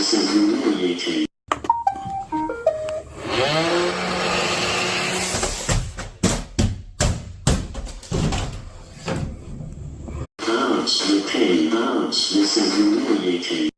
This is humiliating. Bounce, the pain, bounce. This is humiliating.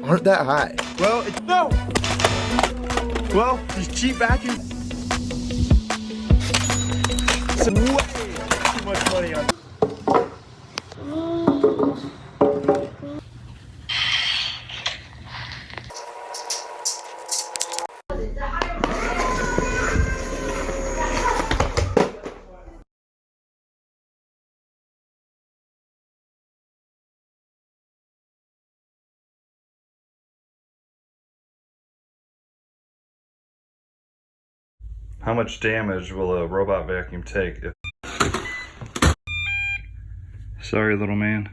Aren't that high? Well, it's no. Well, these cheap vacuums. Some way too much money on. How much damage will a robot vacuum take? Sorry, little man.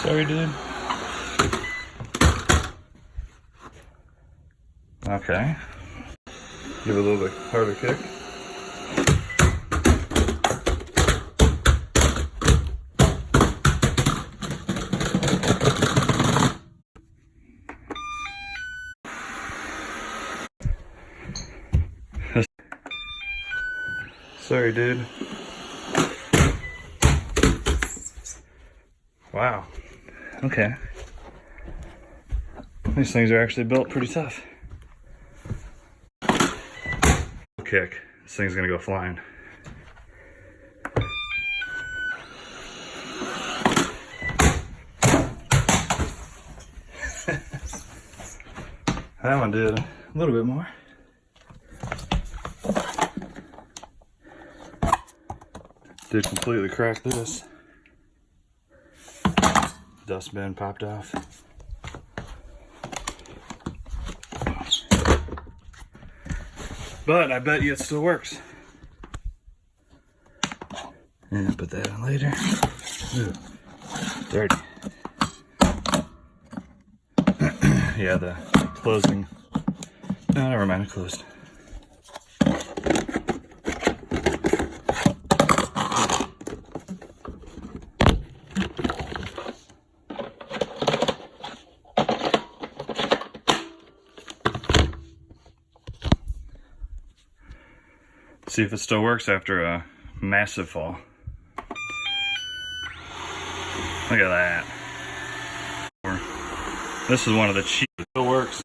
Sorry, dude. Okay. Give it a little bit harder kick. Sorry, dude. Wow. Okay. These things are actually built pretty tough. Kick. This thing's gonna go flying. That one did a little bit more. Did completely crack this. Dustbin popped off. But I bet you it still works. And put that on later. Ooh, dirty. Yeah, the closing. No, never mind, it closed. See if it still works after a massive fall. Look at that. This is one of the cheapest. It still works.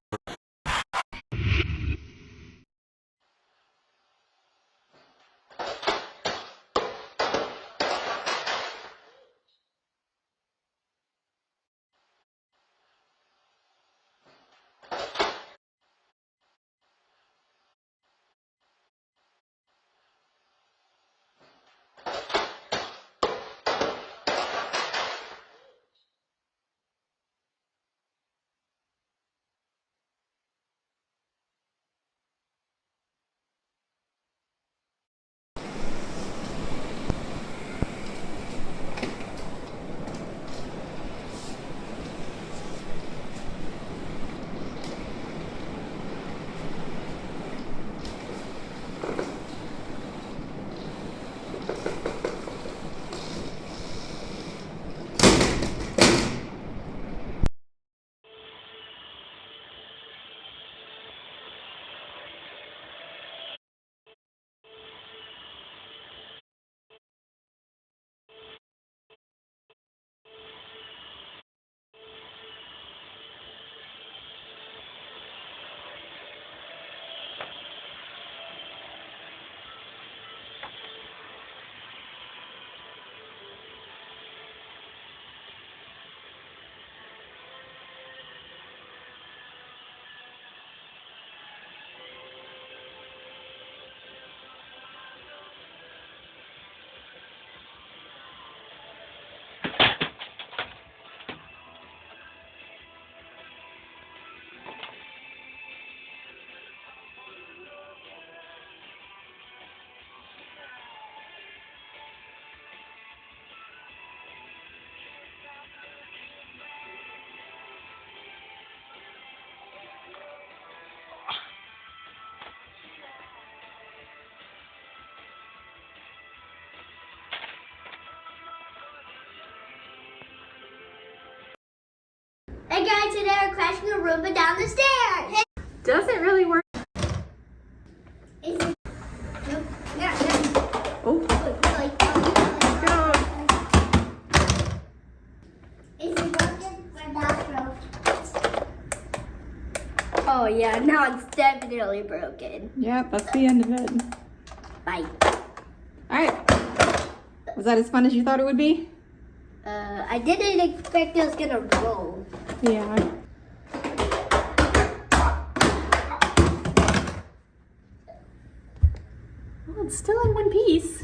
Hey guys, today we're crashing a Roomba down the stairs. Does it really work? Is it? Nope. Yeah. Oh, Is it broken? We're not broken. oh yeah, now it's definitely broken. Yep, that's the end of it. Bye. All right. Was that as fun as you thought it would be? I didn't expect it was gonna roll. Yeah. Well, it's still in one piece.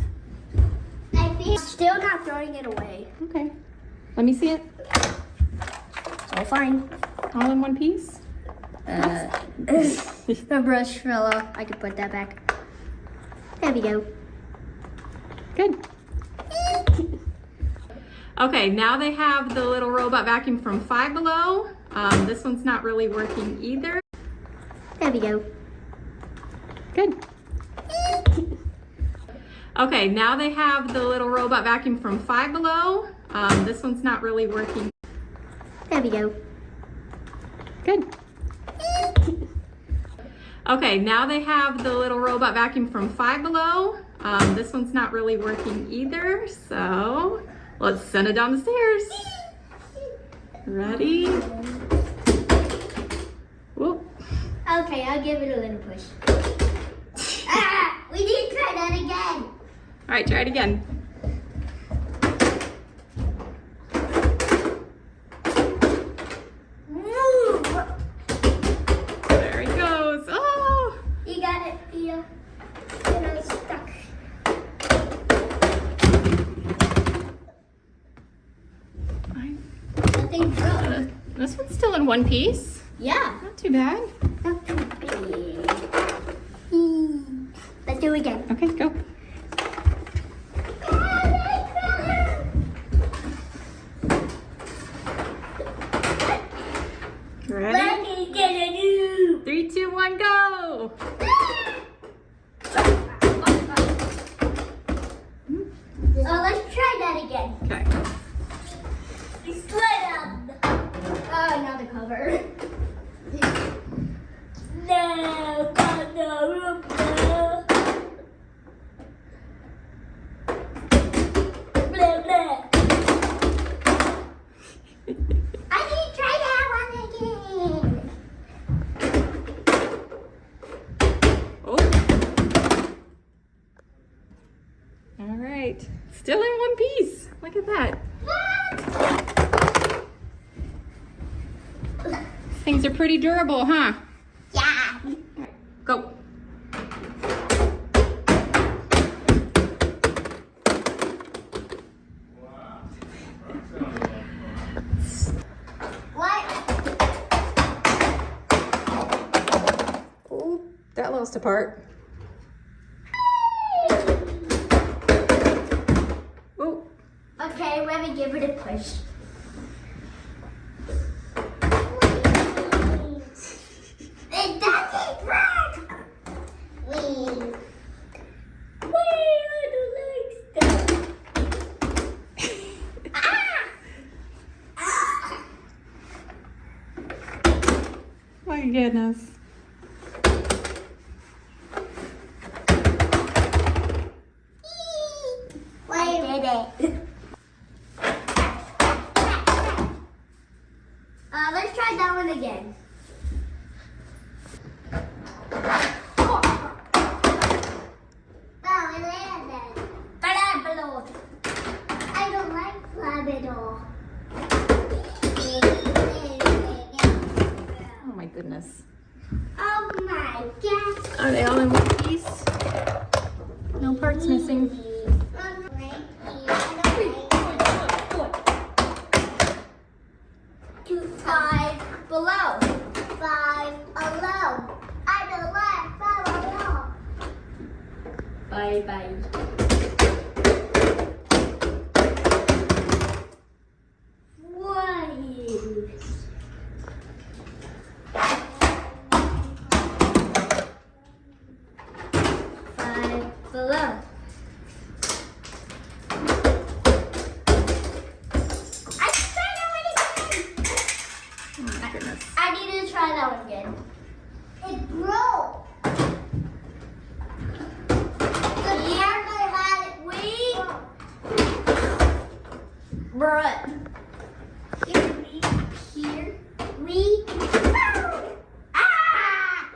I think Still not throwing it away. Okay. Let me see it. So fine. All in one piece? The brush fell off. I can put that back. There we go. Good. Okay, now they have the little robot vacuum from Five Below. This one's not really working either. There we go. Good. Okay, now they have the little robot vacuum from Five Below. This one's not really working. There we go. Good. Okay, now they have the little robot vacuum from Five Below. This one's not really working either, so let's send it down the stairs. Ready? Whoop. Okay, I'll give it a little push. Ah, we need to try that again. All right, try it again. Move. There he goes. Oh! You got it, Thea. It's stuck. Nothing broke. This one's still in one piece. Yeah. Not too bad. Not too big. Let's do it again. Okay, go. Ready? Let me get a new. 3, 2, 1, go! Oh, let's try that again. Okay. We slide on. Oh, now the cover. No, not the Roomba. Things are pretty durable, huh? Yeah. Go. What? Oh, that lost a part. Oh, Okay, let me give it a push. It doesn't work! Wee. Wee, I don't like stuff. Ah! Ah! my goodness. Why did it? Let's try that one again. Oh, it landed. Flabberlo. I don't like Flabberlo. Oh my goodness. Oh my gosh. Are they all in one piece? No parts missing. To 5 below. 5 below. I don't like 5 below. Bye bye. What? Below. I tried that one again. Oh my goodness. I need to try that one again. It broke. The part I had it Bruh. Here we Ah!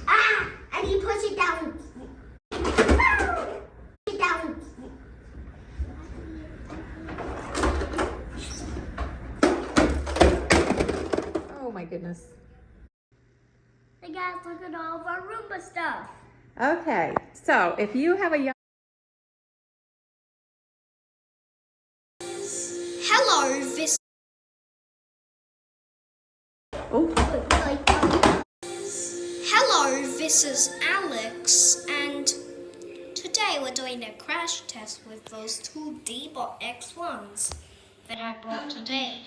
Ah! I need to push it down. Push it down. Oh my goodness. Hey guys, look at all of our Roomba stuff. Okay, so if you have a young Hello, this is Alex, and today we're doing a crash test with those two D-Bot X1s that I brought today.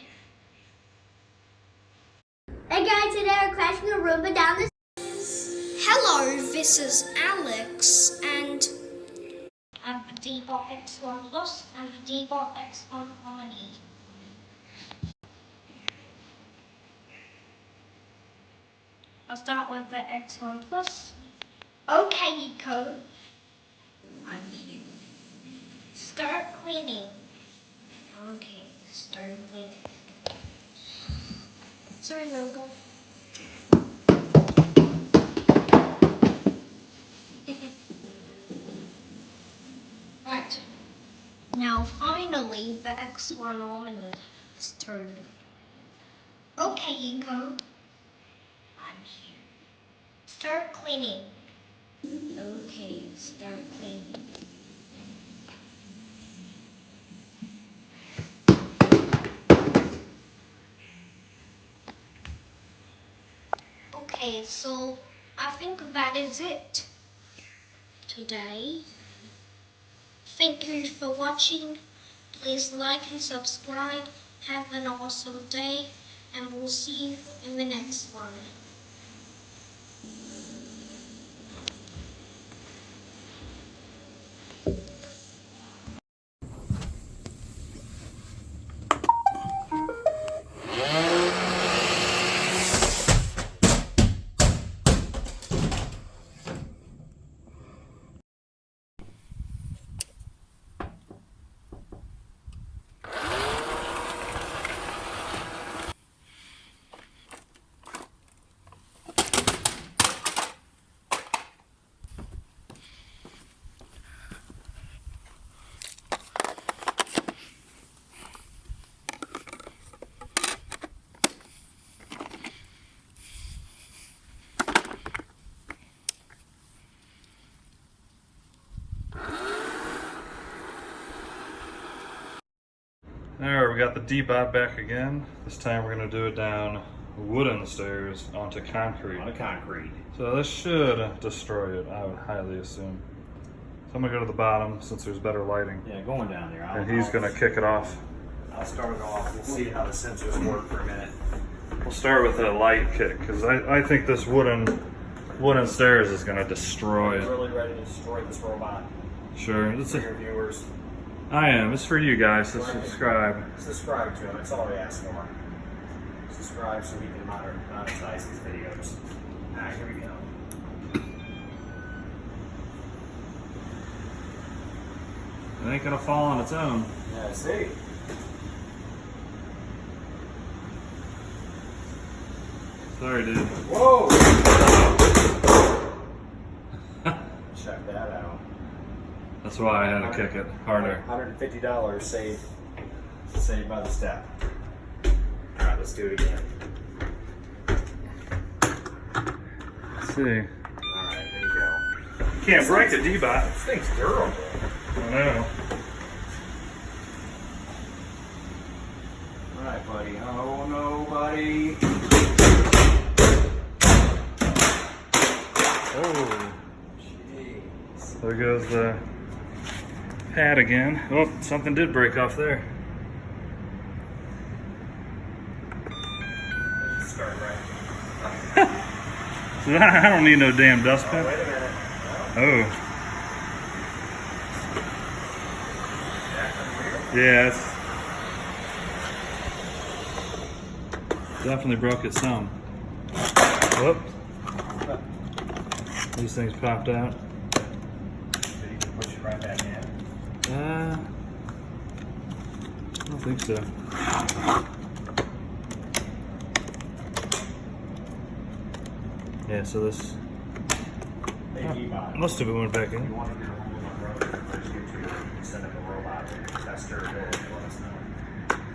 Hey guys, today we're crashing a Roomba down the Hello, this is Alex, and I have the D-Bot X1 Plus and the D-Bot X1 Harmony. I'll start with the X1 Plus. Okay, code. I'm here. Start cleaning. Okay, start cleaning. Sorry, Logo. Right. Now, finally, the X1 Omni is turned. Okay, Eco. I'm here. Start cleaning. Okay, start cleaning. Okay, so I think that is it today. Thank you for watching. Please like and subscribe. Have an awesome day, and we'll see you in the next one. Alright, we got the D-bot back again. This time we're gonna do it down wooden stairs onto concrete. On a concrete. So this should destroy it, I would highly assume. So I'm gonna go to the bottom since there's better lighting. Yeah, going down there. And he's gonna kick it off. I'll start it off. We'll see how the sensors work for a minute. We'll start with a light kick, because I think this wooden stairs is gonna destroy I'm it. really ready to destroy this robot. Sure. For your viewers. I am. It's for you guys to subscribe. Subscribe to him. That's all we ask for. Subscribe so we can monetize these videos. Alright, here we go. It ain't gonna fall on its own. Yeah, see? Sorry, dude. Whoa! Check that out. That's why I had to kick it harder. $150 saved by the step. Alright, let's do it again. Let's see. Alright, there you go. Can't break the D-bot. This thing's durable. I know. Alright, buddy. Oh no, buddy. Oh. Jeez. There goes the pad again. Oh, something did break off there. Let's start right. I don't need no damn dustpan. Wait a minute. Oh. Yeah, it's definitely broke it some. Whoop. These things popped out. So you can push it right back in. I don't think so. Yeah, so this Hey, Ebot. must have went back You in. want to do a home on road first YouTube instead of a robot to test durability, let us know.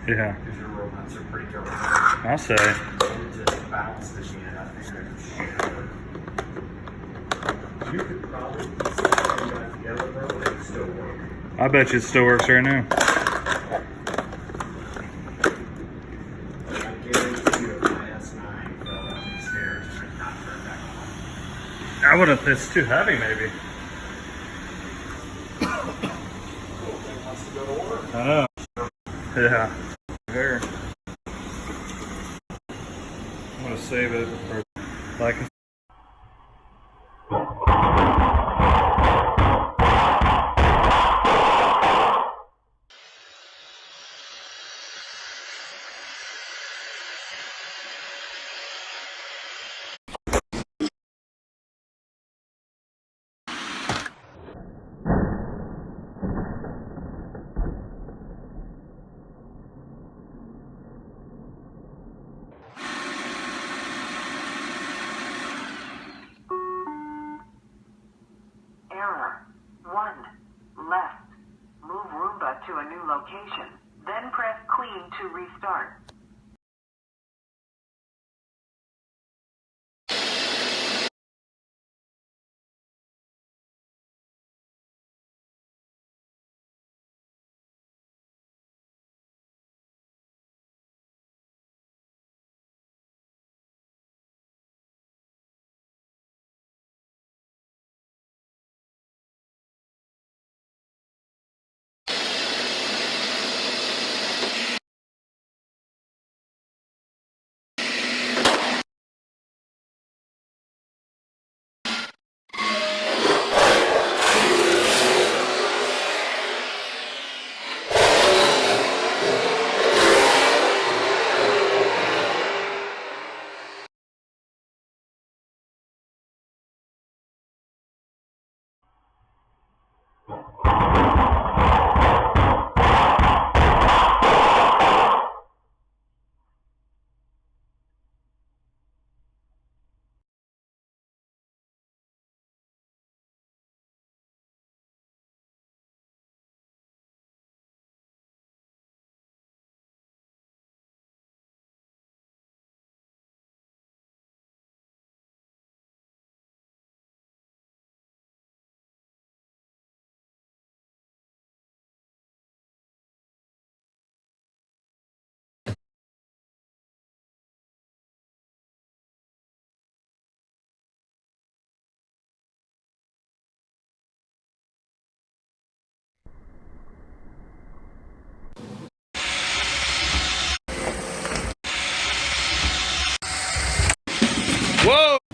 Yeah, Because your robots are pretty durable. I'll say. It just bounced this unit. I figured you could probably put that together, bro, and it would still work. I bet you it still works right now. I guarantee you if my S9 fell down the stairs, it would not turn back on. I would have. It's too heavy, maybe. Cool thing wants to go to work. I know. Yeah. Here. I'm gonna save it for like. Error. 1. Left. Move Roomba to a new location. Then press clean to restart. Whoa!